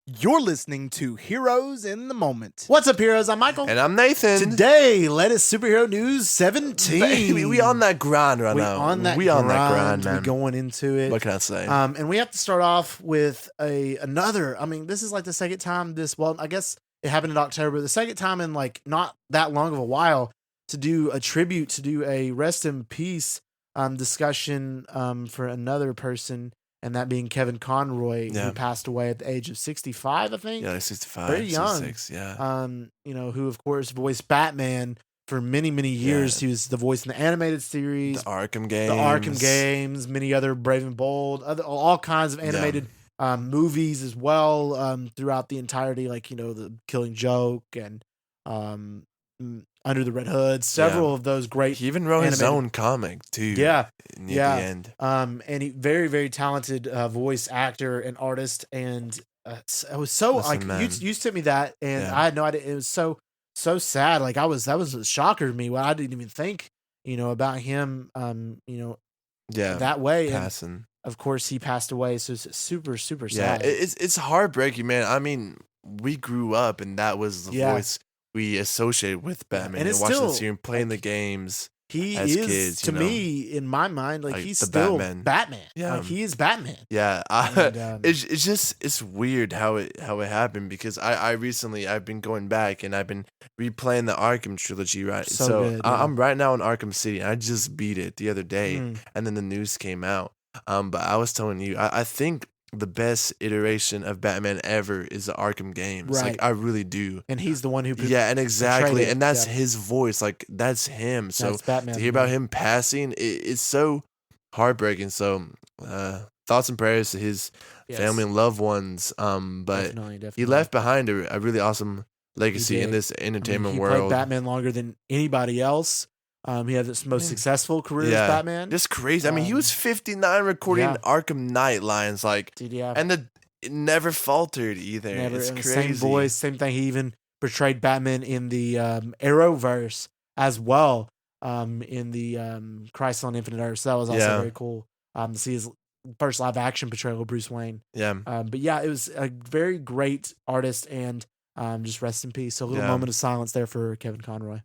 You're listening to Heroes in the Moment. What's up, heroes? I'm Michael. And I'm Nathan. Today, latest superhero news 17. Baby, we on that grind right now. On that grind, man. We going into it. What can I say? And we have to start off with another. I mean, this is like the second time I guess it happened in October, but the second time in like not that long of a while to do a tribute, to do a rest in peace discussion for another person. And that being Kevin Conroy, who passed away at the age of 65, I think. Yeah, like 65. Very young. 66, yeah. Who of course voiced Batman for many, many years. Yeah. He was the voice in the animated series, The Arkham games, many other Brave and Bold, all kinds of animated movies as well throughout the entirety, like the Killing Joke and Under the Red Hood, several of those great. He even wrote his own comic too. Yeah, near the end. And he very, very talented voice actor and artist, and it was so you sent me that, and I had no idea. It was so sad. Like that was a shocker to me. Well, I didn't even think about him. That way. Passing. And of course, he passed away. So it's super, super sad. Yeah, it's heartbreaking, man. I mean, we grew up, and that was the voice we associated with Batman, and watching the series, playing the games. He as is kids, to me, in my mind, like he's still Batman. Yeah, like he is Batman. Yeah, it's weird how it happened, because I've been going back and I've been replaying the Arkham trilogy, right? So good, I'm right now in Arkham City. And I just beat it the other day, and then the news came out. But I was telling you, I think the best iteration of Batman ever is the Arkham games. Right. Like I really do. And he's the one who and exactly. And that's his voice. Like that's him. So that's Batman, to hear about him passing, it's so heartbreaking. So thoughts and prayers to his family and loved ones. But definitely. he left behind a really awesome legacy in this entertainment world. He played Batman longer than anybody else. He had this most successful career as Batman. Just crazy. I mean, he was 59 recording Arkham Knight lines, like, and it never faltered either. Never. It's crazy. Same voice, same thing. He even portrayed Batman in the Arrowverse as well, in the Crisis on Infinite Earths. So that was also very cool to see his first live action portrayal of Bruce Wayne. Yeah. But yeah, it was a very great artist, and just rest in peace. So a little moment of silence there for Kevin Conroy.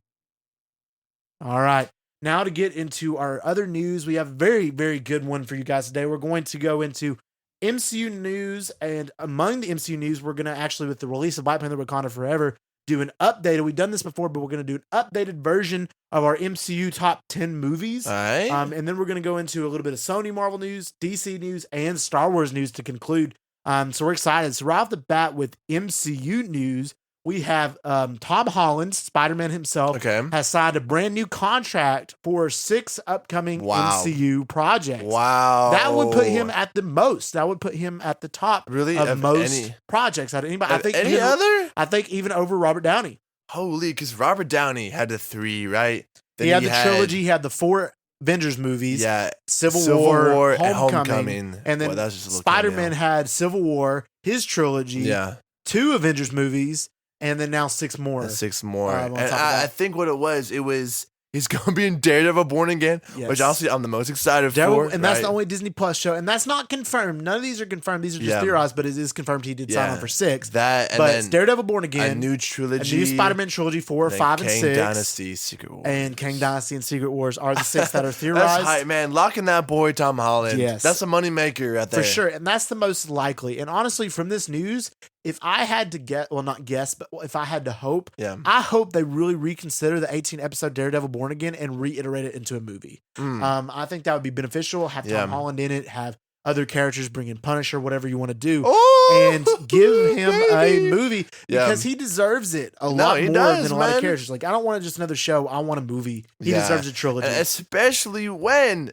All right. Now to get into our other news, we have a very, very good one for you guys today. We're going to go into MCU news, and among the MCU news, we're going to actually, with the release of Black Panther Wakanda Forever, do an updated. We've done this before, but we're going to do an updated version of our MCU top 10 movies. All right. And then we're going to go into a little bit of Sony Marvel news, DC news, and Star Wars news to conclude. So we're excited. So right off the bat with MCU news, we have Tom Holland, Spider-Man himself, has signed a brand new contract for 6 upcoming MCU projects. Wow. That would put him at the most. That would put him at the top of most projects out of anybody. I think even over Robert Downey. Holy, because Robert Downey had the 3, right? Then he had the trilogy. He had the 4 Avengers movies. Yeah. Civil War, Homecoming. And then Spider-Man had Civil War, his trilogy. Yeah. 2 Avengers movies. And then now 6 more. And I think what it was he's going to be in Daredevil Born Again, which honestly I'm the most excited for. And that's the only Disney Plus show. And that's not confirmed. None of these are confirmed. These are just theorized, but it is confirmed he did sign on for 6. But it's Daredevil Born Again. A new trilogy. A new Spider-Man trilogy, 4, 5, and 6. Kang Dynasty, Secret Wars. And Kang Dynasty and Secret Wars are the 6 that are theorized. That's hype, man. Locking that boy, Tom Holland. Yes. That's a moneymaker right there. For sure. And that's the most likely. And honestly, from this news, if I had to not guess, but if I had to hope, I hope they really reconsider the 18-episode Daredevil Born Again and reiterate it into a movie. I think that would be beneficial. Have Tom Holland in it, have other characters, bring in Punisher, whatever you want to do, and give him a movie because he deserves it a lot more than a lot of characters. Like, I don't want just another show. I want a movie. He deserves a trilogy. And especially when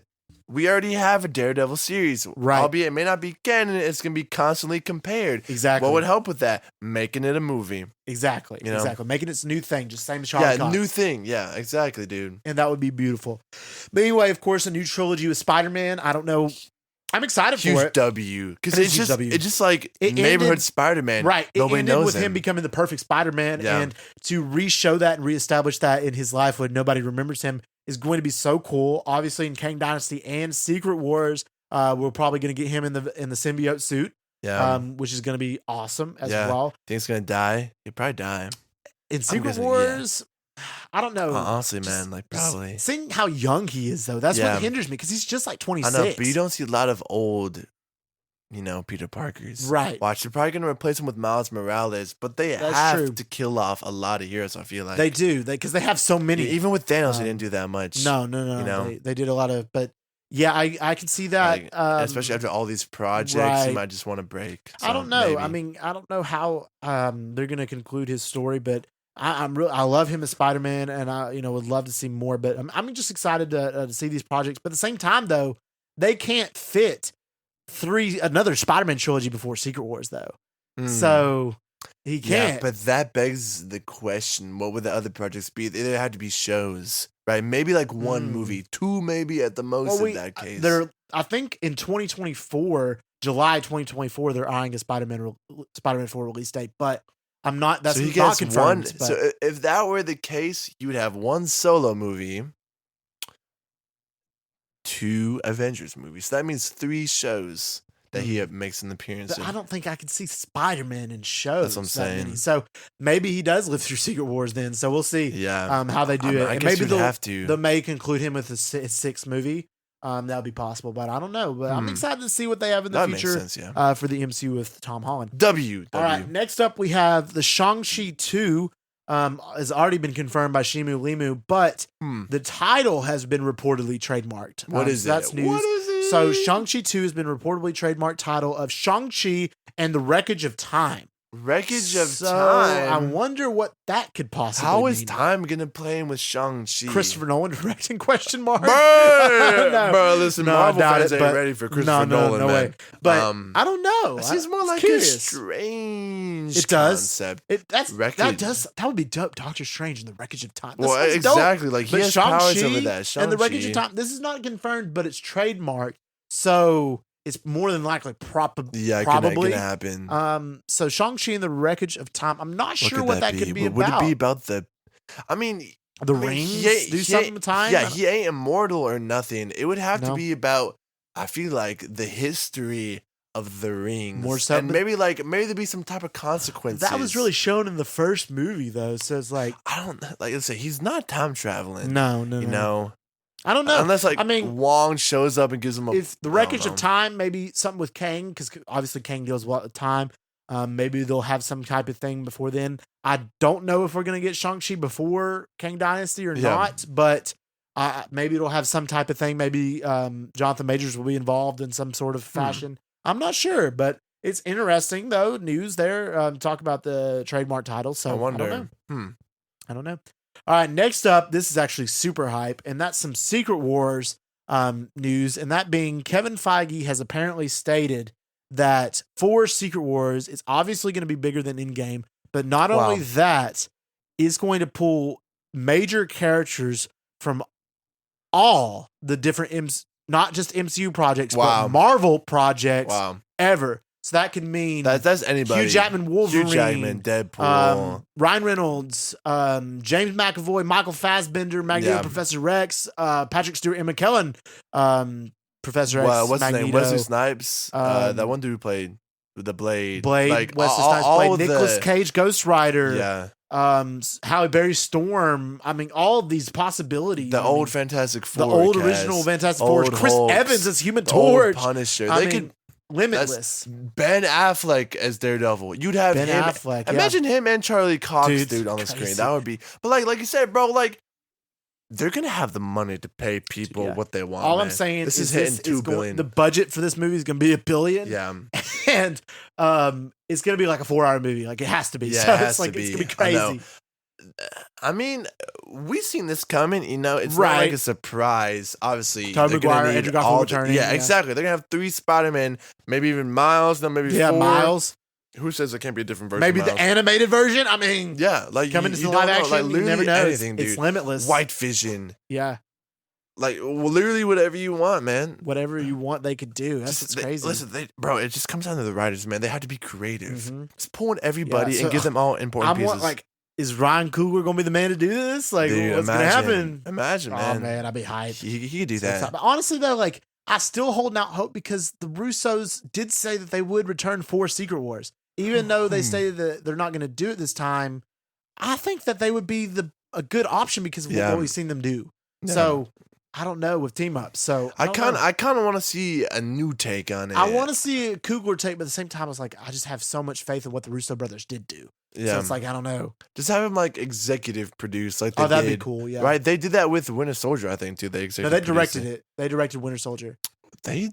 we already have a Daredevil series. Right. Albeit it may not be canon, it's going to be constantly compared. Exactly. What would help with that? Making it a movie. Exactly. Exactly. Making its new thing, just same as Charlie Cox. New thing. Yeah, exactly, dude. And that would be beautiful. But anyway, of course, a new trilogy with Spider-Man. I don't know. I'm excited for it. Huge W. Because it's just like neighborhood Spider-Man. Right. Nobody knows with him becoming the perfect Spider-Man. Yeah. And to re-show that and reestablish that in his life when nobody remembers him is going to be so cool. Obviously, in Kang Dynasty and Secret Wars, we're probably going to get him in the symbiote suit. which is going to be awesome as well. Think he's going to die? He'll probably die. In Secret Wars, I don't know. Honestly, man, like probably. Seeing how young he is, though, that's what hinders me because he's just like 26. I know, but you don't see a lot of old, Peter Parkers. Right. Watch, they're probably going to replace him with Miles Morales, but they have to kill off a lot of heroes, I feel like. They do, because they have so many. Even with Thanos, they didn't do that much. No. They did a lot of, but yeah, I can see that. Especially after all these projects, you might just want to break. So I don't know. Maybe. I mean, I don't know how they're going to conclude his story, but I love him as Spider-Man, and I would love to see more. But I'm just excited to see these projects. But at the same time, though, they can't fit another Spider-Man trilogy before Secret Wars, though. So he can't. Yeah, but that begs the question: what would the other projects be? They had to be shows, right? Maybe like one movie, two, maybe at the most. In that case, I think in 2024, July 2024, they're eyeing a Spider-Man 4 release date, but. I'm not. That's not confirmed. So if that were the case, you would have one solo movie, 2 Avengers movies. So that means 3 shows that he makes an appearance in. I don't think I could see Spider-Man in shows. That's what I'm saying. So maybe he does live through Secret Wars then. So we'll see. Yeah. How they do it. I guess maybe they'll have to. They may conclude him with his 6th movie. That would be possible, but I don't know. But I'm excited to see what they have in the future makes sense, for the MCU with Tom Holland. All right, next up we have the Shang-Chi 2. Has already been confirmed by Shimu Limu, but the title has been reportedly trademarked. What is it? That's news. What is it? So Shang-Chi 2 has been reportedly trademarked title of Shang-Chi and the Wreckage of Time. Wreckage of Time. I wonder what that could possibly How mean. is time gonna play in with Shang-Chi? Christopher Nolan directing? Question mark. Bro, listen, Marvel fans ain't ready for Christopher Nolan, no man. Way. But I don't know. It seems more like a strange concept. That would be dope. Doctor Strange and the Wreckage of Time. Well, exactly. Dope. Like he has powers over that. Shang-Chi and the Wreckage of Time. This is not confirmed, but it's trademarked. So it's more than likely probably. Gonna happen. So Shang-Chi and the Wreckage of Time. I'm not sure what that could be about. Would it be about the rings? Do something with time? Yeah, he ain't immortal or nothing. It would have to be about, I feel like, the history of the rings. More so, and maybe there'd be some type of consequences. That was really shown in the first movie, though. So it's like, I don't like. Let's say he's not time traveling. No. You know. I don't know. Unless Wong shows up and gives him if the Wreckage of Time, maybe something with Kang, because obviously Kang deals well with time. Maybe they'll have some type of thing before then. I don't know if we're going to get Shang-Chi before Kang Dynasty or not, but maybe it'll have some type of thing. Maybe Jonathan Majors will be involved in some sort of fashion. I'm not sure, but it's interesting, though. News there. Talk about the trademark title. So I wonder. I don't know. All right, next up, this is actually super hype, and that's some Secret Wars news, and that being Kevin Feige has apparently stated that for Secret Wars, it's obviously going to be bigger than Endgame, but not only that, it's going to pull major characters from all the different, not just MCU projects, but Marvel projects ever. So that could mean that's anybody. Hugh Jackman, Wolverine, Hugh Jackman, Deadpool, Ryan Reynolds, James McAvoy, Michael Fassbender, Magneto, Professor Rex, Patrick Stewart, Emma Kellen, Professor X, what's Magneto, his name? Wesley Snipes, that one dude who played the Blade. Like, Wesley Snipes played Nicolas Cage, Ghost Rider. Halle Berry, Storm. I mean, all of these possibilities. The old Fantastic Four, the old original Fantastic Four. Chris Evans as Human Torch, Punisher. They could. Limitless. Ben Affleck as Daredevil. You'd have Ben Affleck. Imagine him and Charlie Cox, dude, on the screen. That would be. But like you said, bro, they're gonna have the money to pay people what they want. All I'm saying this is hitting $2 billion. The budget for this movie is gonna be $1 billion. Yeah, and it's gonna be like a 4-hour movie. Like it has to be. Yeah, so it's gonna be crazy. I mean, we've seen this coming. It's not like a surprise. Obviously, Tobey Maguire, Andrew Garfield returning. Yeah, exactly. They're gonna have 3 Spider-Man, maybe even Miles. No, maybe 4. Miles. Who says there can't be a different version? Maybe the animated version. I mean, coming to live action. You never know. Anything, dude. It's limitless. White Vision. Yeah. Literally whatever you want, man. Whatever you want, they could do. That's crazy. Listen, bro, it just comes down to the writers, man. They have to be creative. Just pull in everybody and give them all important pieces. Is Ryan Coogler going to be the man to do this? What's going to happen? Imagine, man. Oh, man, I'd be hyped. He could do that. But honestly, though, I still hold out hope because the Russos did say that they would return for Secret Wars. Even though they stated that they're not going to do it this time, I think that they would be a good option because of what we've seen them do. Yeah. So I don't know with team ups. So I kind of want to see a new take on it. I want to see a Coogler take, but at the same time, I was like, I just have so much faith in what the Russo brothers did do. Yeah. So it's like, I don't know. Just have him like executive produce, like that'd be cool. Yeah, right. They did that with Winter Soldier, I think, too. They directed it. They directed Winter Soldier. The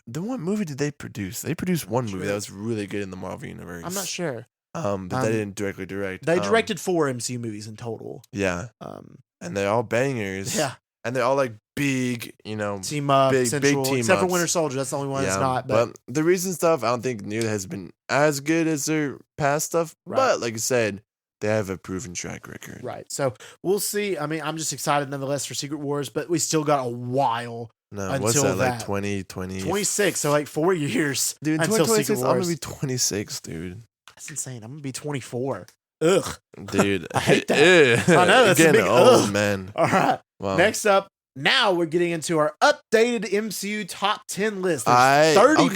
what movie did they produce? They produced one movie that was really good in the Marvel universe. I'm not sure. But they didn't directly direct. They directed 4 MCU movies in total. Yeah. And they're all bangers. Yeah. And they're all like big, team up, big team except for Winter Soldier. That's the only one that's not. But the recent stuff, I don't think nearly has been as good as their past stuff. Right. But like you said, they have a proven track record. Right. So we'll see. I mean, I'm just excited nonetheless for Secret Wars, but we still got a while. No, what's that, like 2020? 26, so like 4 years. Dude, in 2026, I'm going to be 26, dude. That's insane. I'm going to be 24. Ugh. Dude. I hate that. I know, that's a big old, man. All right. Wow. Next up, now we're getting into our updated MCU top 10 list. There's 30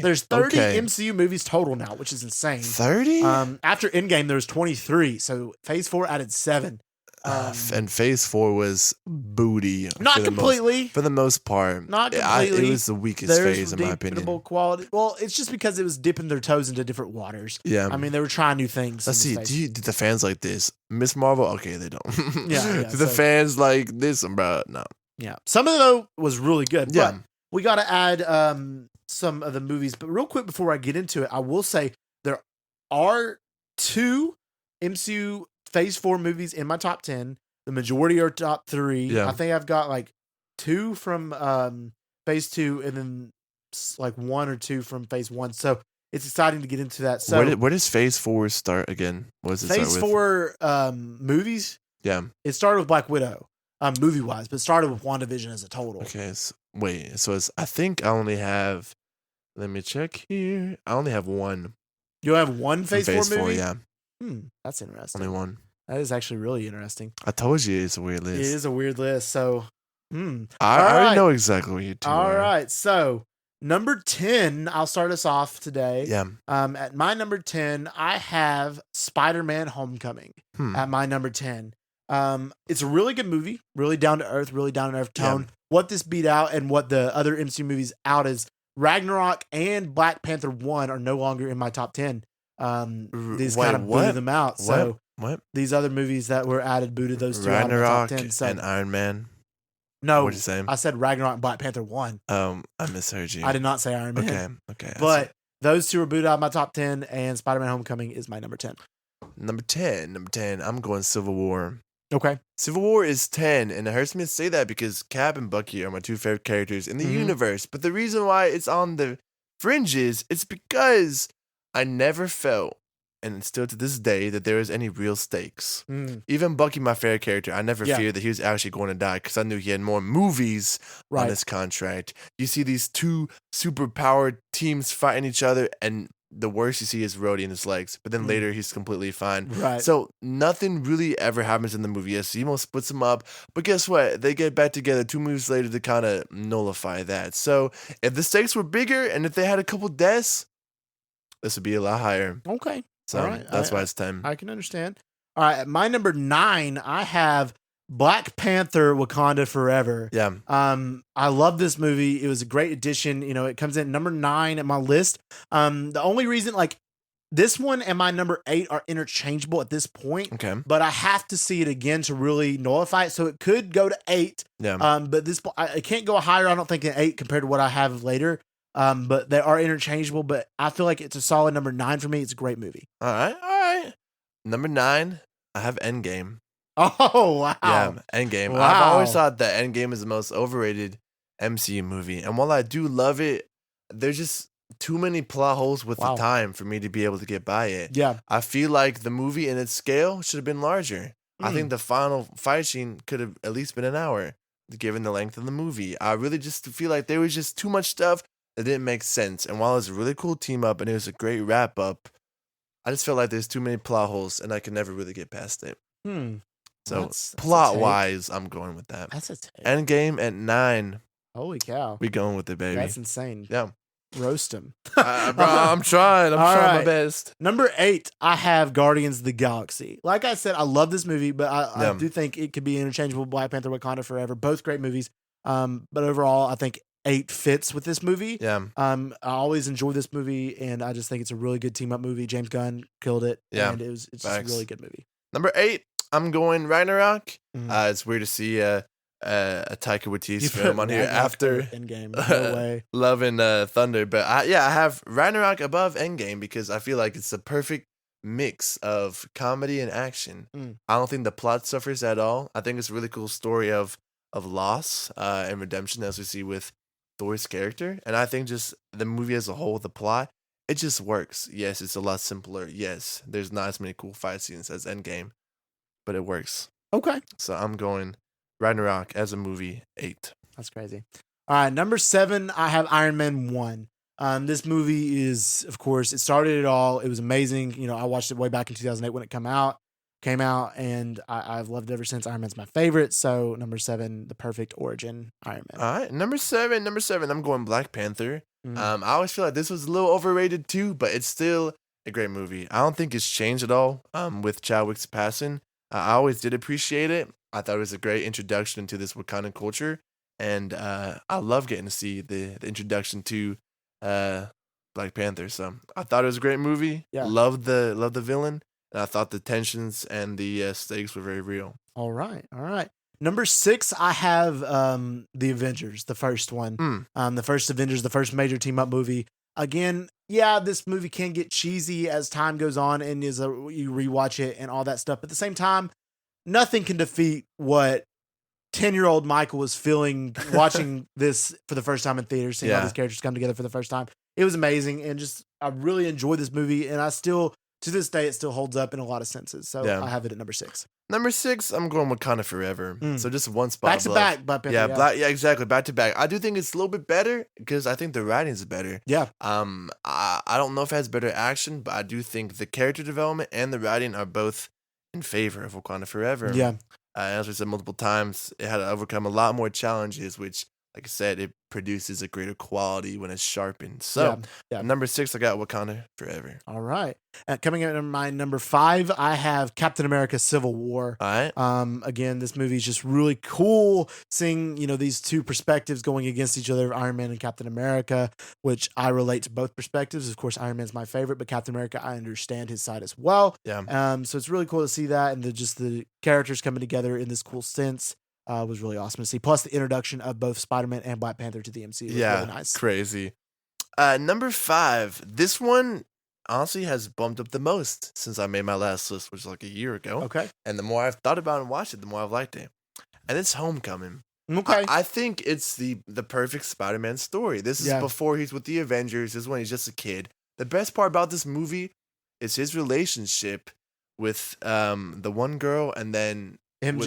MCU movies total now, which is insane. 30? After Endgame, there was 23, so Phase 4 added 7. And Phase 4 was booty. Not completely. For the most part. Not completely. It was the weakest phase, in my opinion. Quality. Well, it's just because it was dipping their toes into different waters. Yeah. I mean, they were trying new things. Let's see. Did the fans like this? Miss Marvel? Okay, they don't. Yeah. Do the fans like this? Bro, no. Yeah. Some of it, though, was really good. Yeah. But we got to add some of the movies. But real quick, before I get into it, I will say there are 2 MCU Phase 4 movies in my top 10. The majority are top 3. Yeah. I think I've got like 2 from Phase 2 and then like 1 or 2 from Phase 1. So it's exciting to get into that. So where does Phase 4 start again? What does it Phase start with? 4 movies? Yeah. It started with Black Widow, movie-wise, but it started with WandaVision as a total. Okay. I think I only have, let me check here. I only have 1. You have 1 Phase 4 movie? 4, yeah. That's interesting. Only 1. That is actually really interesting. I told you it's a weird list. It is a weird list. So, I already know exactly what you do. All right. So, number 10, I'll start us off today. Yeah. At my number 10, I have Spider-Man Homecoming at my number 10. It's a really good movie, really down to earth tone. Yeah. What this beat out and what the other MCU movies out is Ragnarok and Black Panther 1 are no longer in my top 10. These kind of booted them out. So these other movies that were added booted those 2 out of the top 10. So, and Iron Man. No, what did you say? I said Ragnarok and Black Panther 1. I misheard you. I did not say Iron Man. Okay. But those 2 are booted out of my top 10, and Spider-Man Homecoming is my number 10. Number 10. I'm going Civil War. Okay. Civil War is 10, and it hurts me to say that because Cap and Bucky are my 2 favorite characters in the universe. But the reason why it's on the fringes, it's because I never felt, and still to this day, that there was any real stakes. Even Bucky, my favorite character, I never feared that he was actually going to die because I knew he had more movies on his contract. You see these 2 super-powered teams fighting each other, and the worst you see is Rhodey in his legs, but then later he's completely fine. Right. So nothing really ever happens in the movie. Yes, Zemo splits them up, but guess what? They get back together 2 movies later to kind of nullify that. So if the stakes were bigger and if they had a couple deaths, this would be a lot higher. Okay. So that's why it's 10. I can understand. All right. At my number 9, I have Black Panther Wakanda Forever. Yeah. I love this movie. It was a great addition. It comes in number 9 at my list. The only reason, this one and my number 8 are interchangeable at this point. Okay. But I have to see it again to really nullify it. So it could go to 8. Yeah. But I can't go higher, I don't think, than 8 compared to what I have later. But they are interchangeable, but I feel like it's a solid number 9 for me. It's a great movie. All right. Number 9, I have Endgame. Oh, wow. Yeah, Endgame. Wow. I've always thought that Endgame is the most overrated MCU movie. And while I do love it, there's just too many plot holes with the time for me to be able to get by it. Yeah. I feel like the movie in its scale should have been larger. I think the final fight scene could have at least been an hour, given the length of the movie. I really just feel like there was just too much stuff that didn't make sense. And while it was a really cool team up and it was a great wrap up, I just felt like there's too many plot holes and I could never really get past it. So plot wise, I'm going with that. That's a take. Endgame at 9. Holy cow. We going with it, baby. That's insane. Yeah. Roast him. Bro, I'm trying. I'm trying my best. Number 8, I have Guardians of the Galaxy. Like I said, I love this movie, but I do think it could be interchangeable with Black Panther, Wakanda Forever. Both great movies. But overall, I think 8 fits with this movie. Yeah. I always enjoy this movie, and I just think it's a really good team-up movie. James Gunn killed it. Yeah. And it's just a really good movie. Number 8, I'm going Ragnarok. It's weird to see Taika Waititi film on here after Endgame. No way. Love and Thunder, but I have Ragnarok above Endgame because I feel like it's the perfect mix of comedy and action. I don't think the plot suffers at all. I think it's a really cool story of loss and redemption, as we see with Thor's character, and I think just the movie as a whole, the plot, it just works. Yes, it's a lot simpler. Yes, there's not as many cool fight scenes as Endgame, but it works. Okay. So I'm going Ragnarok as a movie 8. That's crazy. All right, number 7, I have Iron Man 1. This movie is, of course, it started it all. It was amazing. You know, I watched it way back in 2008 when it came out, and I've loved it ever since. Iron Man's my favorite. So number 7, the perfect origin Iron Man. All right, number seven, I'm going Black Panther. I always feel like this was a little overrated too, but it's still a great movie. I don't think it's changed at all with Chadwick's passing. I always did appreciate it. I thought it was a great introduction to this Wakandan culture, and I love getting to see the introduction to Black Panther. So I thought it was a great movie. Yeah. Loved the villain, and I thought the tensions and the stakes were very real. All right. Number 6, I have the Avengers, the first one. The first Avengers, the first major team-up movie. Again, yeah, this movie can get cheesy as time goes on and you rewatch it and all that stuff. But at the same time, nothing can defeat what 10-year-old Michael was feeling watching this for the first time in theaters, seeing all these characters come together for the first time. It was amazing, and just I really enjoyed this movie, and I still, to this day, it still holds up in a lot of senses. So I have it at number 6. Number 6, I'm going Wakanda Forever. So just one spot back to back, Black Panther, yeah, exactly, back to back. I do think it's a little bit better because I think the writing's better. Yeah. I don't know if it has better action, but I do think the character development and the writing are both in favor of Wakanda Forever. Yeah. As we said multiple times, it had to overcome a lot more challenges, which, like I said, it produces a greater quality when it's sharpened. So, number 6, I got Wakanda Forever. All right. Coming in at my number 5, I have Captain America: Civil War. All right. Again, this movie is just really cool, seeing these two perspectives going against each other, Iron Man and Captain America, which I relate to both perspectives. Of course, Iron Man's my favorite, but Captain America, I understand his side as well. Yeah. So it's really cool to see that, and the characters coming together in this cool sense. Was really awesome to see. Plus the introduction of both Spider-Man and Black Panther to the MCU was really nice. Crazy. Number 5. This one honestly has bumped up the most since I made my last list, which was like a year ago. Okay. And the more I've thought about it and watched it, the more I've liked it. And it's Homecoming. Okay. I think it's the perfect Spider-Man story. This is before he's with the Avengers. This is when he's just a kid. The best part about this movie is his relationship with the one girl and then MJ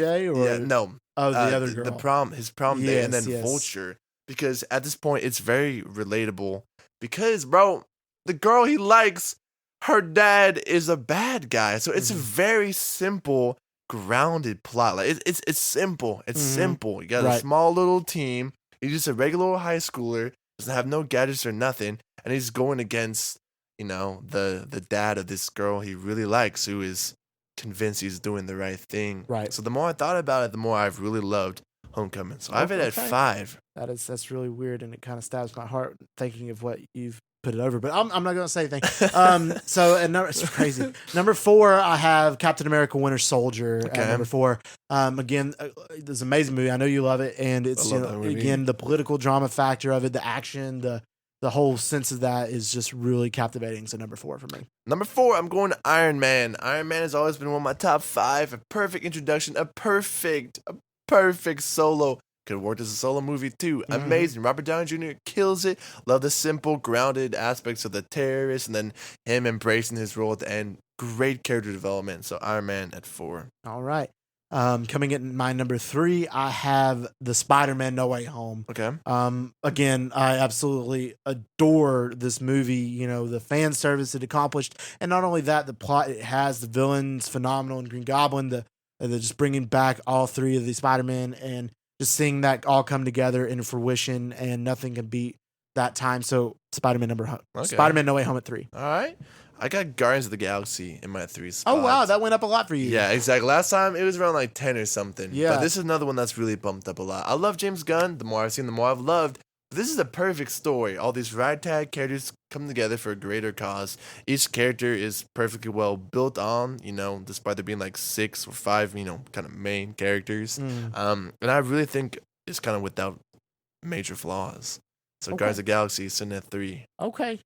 the other girl. His prom date, and then Vulture. Because at this point, it's very relatable. Because, bro, the girl he likes, her dad is a bad guy. So it's a very simple, grounded plot. Like it's simple. It's simple. You got a small little team. He's just a regular old high schooler. Doesn't have no gadgets or nothing, and he's going against the dad of this girl he really likes, who is convinced he's doing the right thing. Right. So the more I thought about it, the more I've really loved Homecoming. So I have it at 5. That's really weird, and it kind of stabs my heart thinking of what you've put it over. But I'm not going to say anything. It's crazy. Number 4, I have Captain America: Winter Soldier. At number 4. Again, this is an amazing movie. I know you love it, and it's again the political drama factor of it, the action, the whole sense of that is just really captivating. So number 4 for me. Number 4, I'm going to Iron Man. Iron Man has always been one of my top 5. A perfect introduction, a perfect solo. Could have worked as a solo movie too. Amazing. Robert Downey Jr. kills it. Love the simple, grounded aspects of the terrorist, and then him embracing his role at the end. Great character development. So Iron Man at 4. All right. Coming in my number 3, I have the Spider-Man: No Way Home. Okay. Again, I absolutely adore this movie. The fan service it accomplished, and not only that, the plot it has, the villains phenomenal, and Green Goblin, the just bringing back all 3 of the Spider-Man, and just seeing that all come together in fruition, and nothing can beat that time. So Spider-Man No Way Home at 3. All right. I got Guardians of the Galaxy in my 3 spot. Oh, wow. That went up a lot for you. Yeah, exactly. Last time it was around like 10 or something. Yeah. But this is another one that's really bumped up a lot. I love James Gunn. The more I've seen, the more I've loved. But this is a perfect story. All these ragtag characters come together for a greater cause. Each character is perfectly well built on, despite there being like 6 or 5, kind of main characters. And I really think it's kind of without major flaws. So Guardians of the Galaxy is sitting at 3. Okay.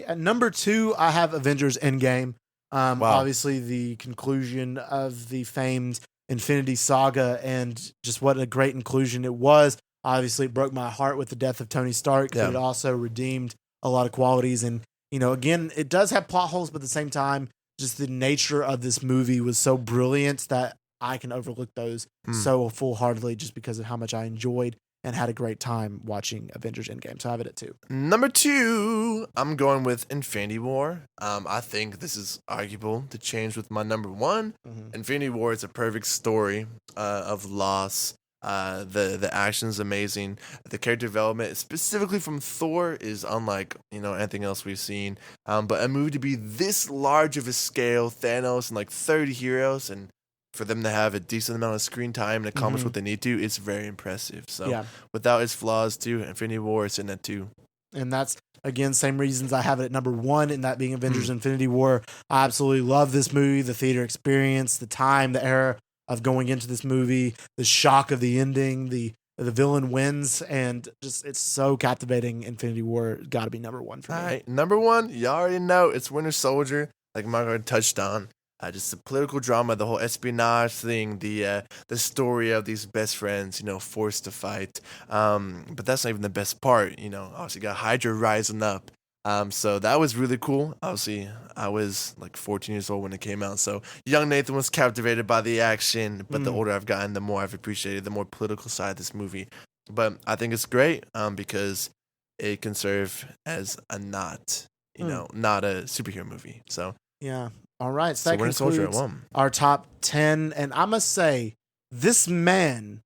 At number 2, I have Avengers Endgame. Wow. Obviously, the conclusion of the famed Infinity Saga, and just what a great inclusion it was. Obviously, it broke my heart with the death of Tony Stark, but it also redeemed a lot of qualities. And, again, it does have plot holes, but at the same time, just the nature of this movie was so brilliant that I can overlook those so full-heartedly just because of how much I enjoyed and had a great time watching Avengers Endgame. So I have it at 2. Number 2, I'm going with Infinity War. I think this is arguable to change with my number 1. Infinity War is a perfect story of loss. The action is amazing. The character development, specifically from Thor, is unlike anything else we've seen. But a movie to be this large of a scale, Thanos and like 30 heroes, and for them to have a decent amount of screen time and accomplish what they need to, it's very impressive. So without its flaws too, Infinity War is in at 2. And that's, again, same reasons I have it at number 1, and that being Avengers Infinity War. I absolutely love this movie, the theater experience, the time, the era of going into this movie, the shock of the ending, the villain wins, and just it's so captivating. Infinity War got to be number 1 for me. All right, number 1, you already know, it's Winter Soldier, like Margaret touched on. Just the political drama, the whole espionage thing, the story of these best friends, forced to fight. But that's not even the best part. Obviously got Hydra rising up. So that was really cool. Obviously, I was like 14 years old when it came out. So young Nathan was captivated by the action. But the older I've gotten, the more I've appreciated the more political side of this movie. But I think it's great because it can serve as a not a superhero movie. So yeah. All right, so that concludes our top 10. And I must say, this man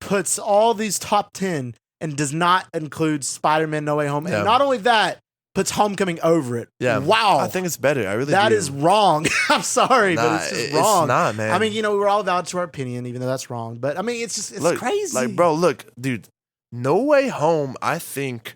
puts all these top 10 and does not include Spider-Man No Way Home. And not only that, puts Homecoming over it. Yeah. Wow. I think it's better. I really That do. is wrong. I'm sorry, but it's just wrong. It's not, man. I mean, we're all valid to our opinion, even though that's wrong. But, I mean, it's crazy. Like, bro, look, dude, No Way Home, I think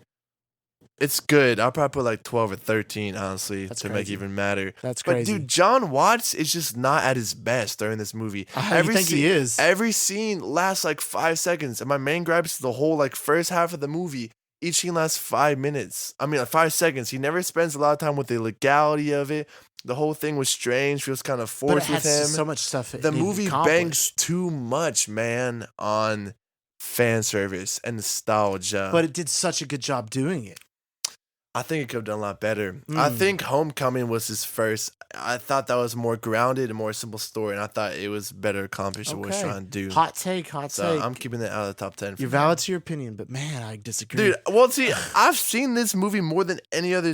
it's good. I'll probably put like 12 or 13, honestly, to make it even matter. That's crazy. But, dude, John Watts is just not at his best during this movie. I think he is. Every scene lasts like 5 seconds. And my main gripe is the whole like first half of the movie. Each scene lasts 5 minutes. 5 seconds. He never spends a lot of time with the legality of it. The whole thing was strange. Feels kind of forced with him. So much stuff. The movie banks too much, man, on fan service and nostalgia. But it did such a good job doing it. I think it could have done a lot better. I think Homecoming was his first. I thought that was a more grounded and more simple story, and I thought it was better accomplished what it was trying to do. Hot take. So I'm keeping it out of the top 10. You're valid to your opinion, but man, I disagree. Dude, well, see, I've seen this movie more than any other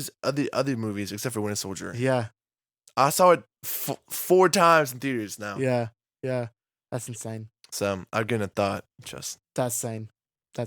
movies except for Winter Soldier. Yeah. I saw it 4 times in theaters now. Yeah. That's insane. So I'm getting a thought. That's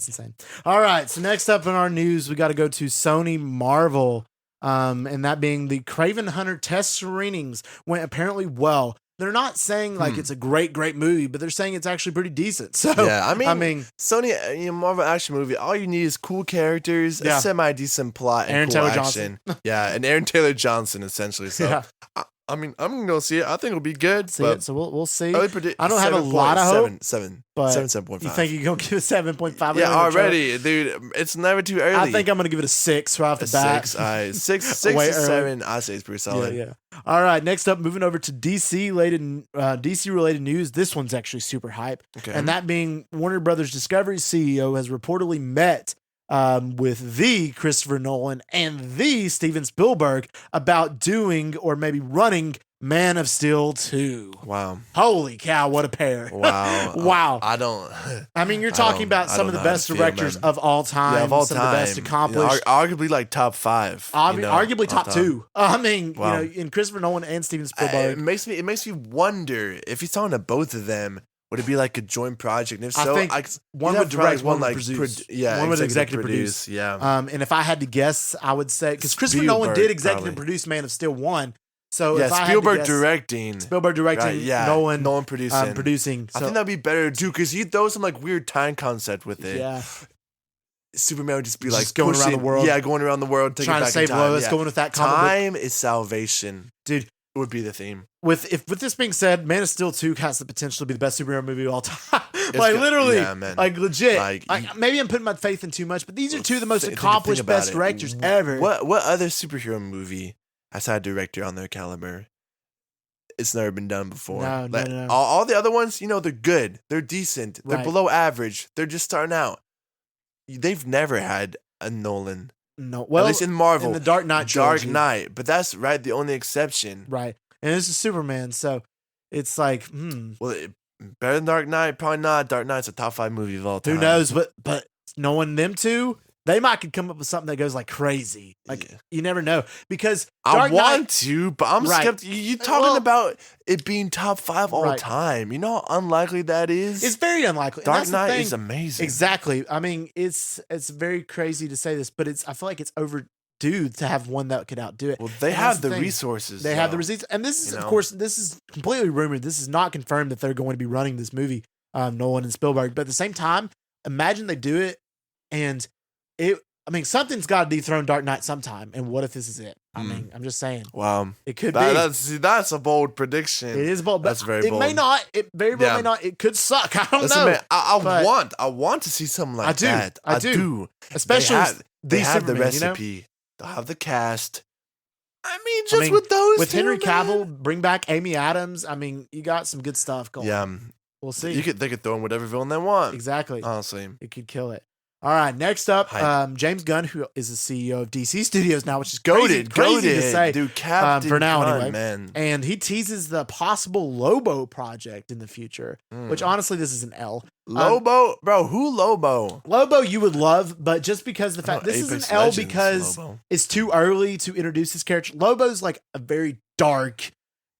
insane. All right. So next up in our news, we got to go to Sony Marvel. And that being the Kraven Hunter test screenings went apparently well. They're not saying like it's a great movie, but they're saying it's actually pretty decent. So yeah, I mean Sony Marvel action movie, all you need is cool characters, a semi-decent plot, and cool action. Yeah, and Aaron Taylor Johnson essentially. So I'm gonna go see it. I think it'll be good. So we'll see. I don't have a lot of hope. 7.5. You think you're gonna give it 7.5? Yeah, already, dude. It's never too early. I think I'm gonna give it a 6 right off the bat. 6 to 7. I say it's pretty solid. Yeah. All right. Next up, moving over to DC related news. This one's actually super hype, and that being Warner Brothers Discovery CEO has reportedly met with the Christopher Nolan and the Steven Spielberg about doing or maybe running Man of Steel 2. Wow. Holy cow, what a pair. Wow. Wow. I mean, you're talking about some of the best directors of all time. Yeah, of all some time. of the best accomplished. Arguably like top 5. Arguably top 2. I mean, in Christopher Nolan and Steven Spielberg. It makes me wonder if he's talking to both of them. Would it be like a joint project? And if I so, think one would direct, one would produce. One would executive produce. Yeah. And if I had to guess, I would say because Christopher Nolan did executive produce Man of Steel 1. So if I Spielberg had to directing, right, Nolan producing. So, I think that'd be better too because he throws some like weird time concept with it. Yeah. Superman would just be like going around the world. Yeah, going around the world, trying to save Lois, going with that time is salvation. Dude, it would be the theme. With this being said, Man of Steel 2 has the potential to be the best superhero movie of all time. Literally, like legit. Like, maybe I'm putting my faith in too much, but these are two of the most accomplished best directors ever. What other superhero movie has had a director on their caliber? It's never been done before. No. All the other ones, they're good. They're decent. They're below average. They're just starting out. They've never had a Nolan. No, well, at least in Marvel, in the Dark Knight trilogy. Dark Knight, but that's the only exception. Right, and this is Superman, so it's like, Well, better than Dark Knight, probably not. Dark Knight's a top 5 movie of all time. Who knows? But knowing them two, they might could come up with something that goes like crazy. You never know because I want to, but I'm skeptical. You talking about it being top 5 all time? You know how unlikely that is. It's very unlikely. Dark Knight is amazing. Exactly. I mean, it's very crazy to say this, but I feel like it's overdue to have one that could outdo it. Well, they have the resources. They have the receipts, and this is, of course, this is completely rumored. This is not confirmed that they're going to be running this movie, Nolan and Spielberg. But at the same time, imagine they do it, and something's got to dethrone Dark Knight sometime. And what if this is it? I mean, I'm just saying. Wow. It could be. That's a bold prediction. It is bold. That's very bold. It may not. It very well may not. It could suck. I don't know. Man, I want to see something like that. I do. Especially they have the recipe. They'll have the cast. With those with Henry Cavill, bring back Amy Adams. You got some good stuff going. Yeah. We'll see. They could throw in whatever villain they want. Exactly. Honestly. It could kill it. All right, next up, James Gunn, who is the CEO of DC Studios now, which is crazy to say. Dude, Captain for now Gunn, anyway. Man. And he teases the possible Lobo project in the future, which honestly, this is an L. Lobo? Bro, who Lobo? Lobo you would love, but just because the fact this is an L because it's too early to introduce this character. Lobo's like a very dark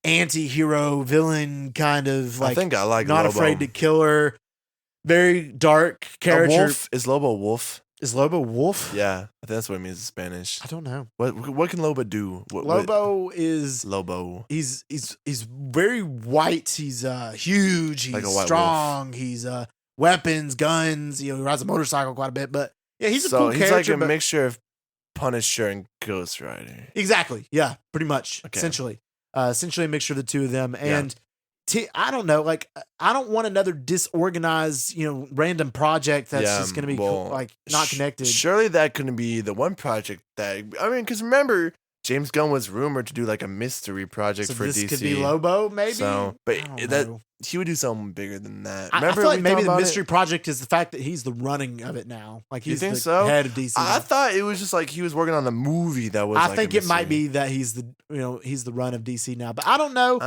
anti-hero villain kind of like, I think I like not Lobo. Afraid to kill her. Very dark character. Wolf? Is Lobo a wolf? Is Lobo wolf? Yeah, I think that's what it means in Spanish. I don't know. What can Lobo do? Lobo is Lobo. He's very white. He's huge. He's like strong. Wolf. He's weapons, guns. He rides a motorcycle quite a bit. But yeah, he's a cool character. He's like a mixture of Punisher and Ghost Rider. Exactly. Yeah, pretty much. Okay. Essentially a mixture of the two of them. And I don't know. Like, I don't want another disorganized, random project that's just going to be not connected. Surely that couldn't be the one project that. Because remember, James Gunn was rumored to do like a mystery project for DC. This could be Lobo, maybe. So, but he would do something bigger than that. I feel like maybe the mystery project is the fact that he's the running of it now. Like he's the head of DC. I thought it was just like he was working on the movie that was. I think it might be that he's the run of DC now, but I don't know.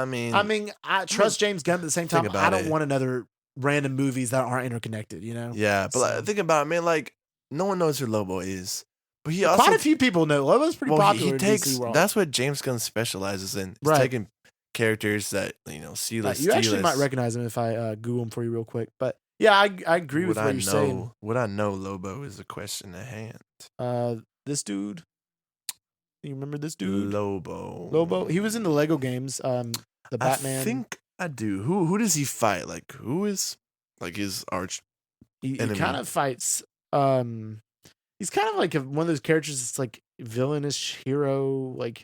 I trust James Gunn, but at the same time, I don't want another random movies that aren't interconnected. Yeah, but think about it, man. Like no one knows who Lobo is. But he also, quite a few people know. Lobo's pretty popular in DC world. That's what James Gunn specializes in. He's taking characters that, C-list. You actually might recognize him if I Google him for you real quick. But yeah, I agree with what you're saying. Would I know Lobo is the question at hand. This dude. You remember this dude? Lobo. He was in the Lego games. The Batman. I think I do. Who does he fight? Like who is like his arch enemy? He kind of fights. He's kind of like one of those characters that's like villainous hero. Like,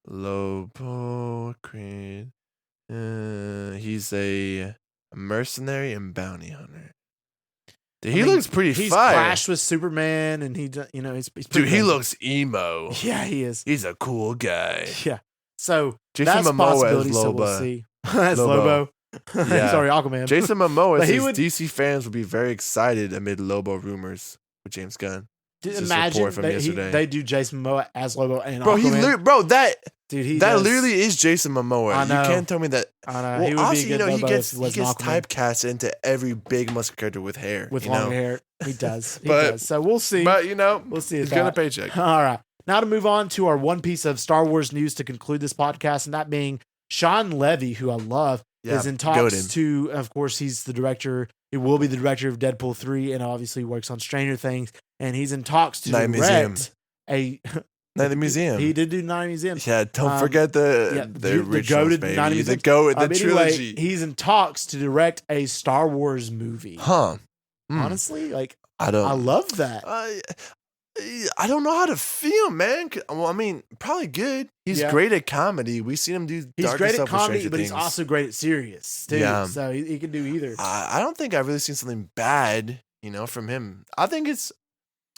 Lobo Creed. He's a mercenary and bounty hunter. Dude, he looks pretty fire. He's clashed with Superman, and he's dude. He looks emo. Yeah, he is. He's a cool guy. Yeah. So Jason that's Momoa possibility. As So we'll see. That's Lobo. Yeah. Sorry, Aquaman. Jason Momoa says DC fans would be very excited amid Lobo rumors with James Gunn. Imagine they do Jason Momoa as Lobo and Aquaman. That literally is Jason Momoa. I know. You can't tell me that. I know. Well, he would be a good Lobo he gets typecast into every big muscle character with hair. With long hair. He does. He does. So we'll see. But, we'll see. He's got a paycheck. All right. Now to move on to our one piece of Star Wars news to conclude this podcast, and that being Sean Levy, who I love. is in talks to, of course, he's the director. He will be the director of Deadpool 3 and obviously works on Stranger Things. And he's in talks to direct Night at the Museum. He did do Night at the Museum. Yeah, don't forget the originals, baby. Night the trilogy. Anyway, he's in talks to direct a Star Wars movie. Huh. Honestly, I love that. I don't know how to feel, man. Well, I mean, probably good. He's great at comedy. We've seen him do. He's great at comedy, but he's also great at serious too. Yeah. So he can do either. I don't think I've really seen something bad, from him. I think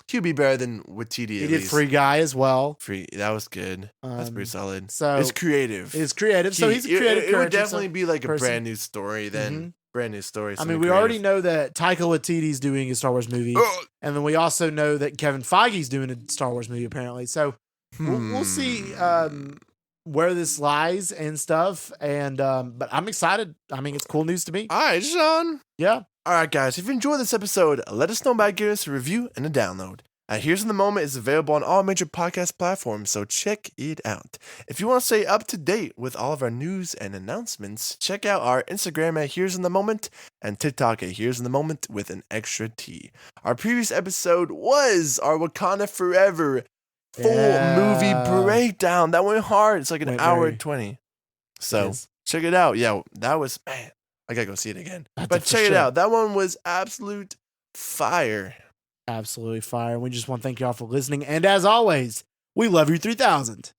he'll be better than Waititi. He did Free Guy as well. That was good. That's pretty solid. So it's creative. So he's a creative. It would definitely be like a brand new story then. Mm-hmm. Brand new story. I mean, we already know that Taika Waititi's doing a Star Wars movie, and then we also know that Kevin Feige's doing a Star Wars movie apparently. So we'll see where this lies and stuff. And but I'm excited. I mean, it's cool news to me. All right, Sean. Yeah. All right, guys. If you enjoyed this episode, let us know by giving us a review and a download. Here's in the Moment is available on all major podcast platforms, so check it out. If you want to stay up to date with all of our news and announcements, check out our Instagram at Here's in the Moment and TikTok at Here's in the Moment with an extra T. Our previous episode was our Wakanda Forever full movie breakdown. That went hard. It's like an hour and 20. So check it out. Yeah, that was, man, I gotta go see it again. But check it out. That one was absolute fire. Absolutely fire. We just want to thank y'all for listening. And as always, we love you 3000.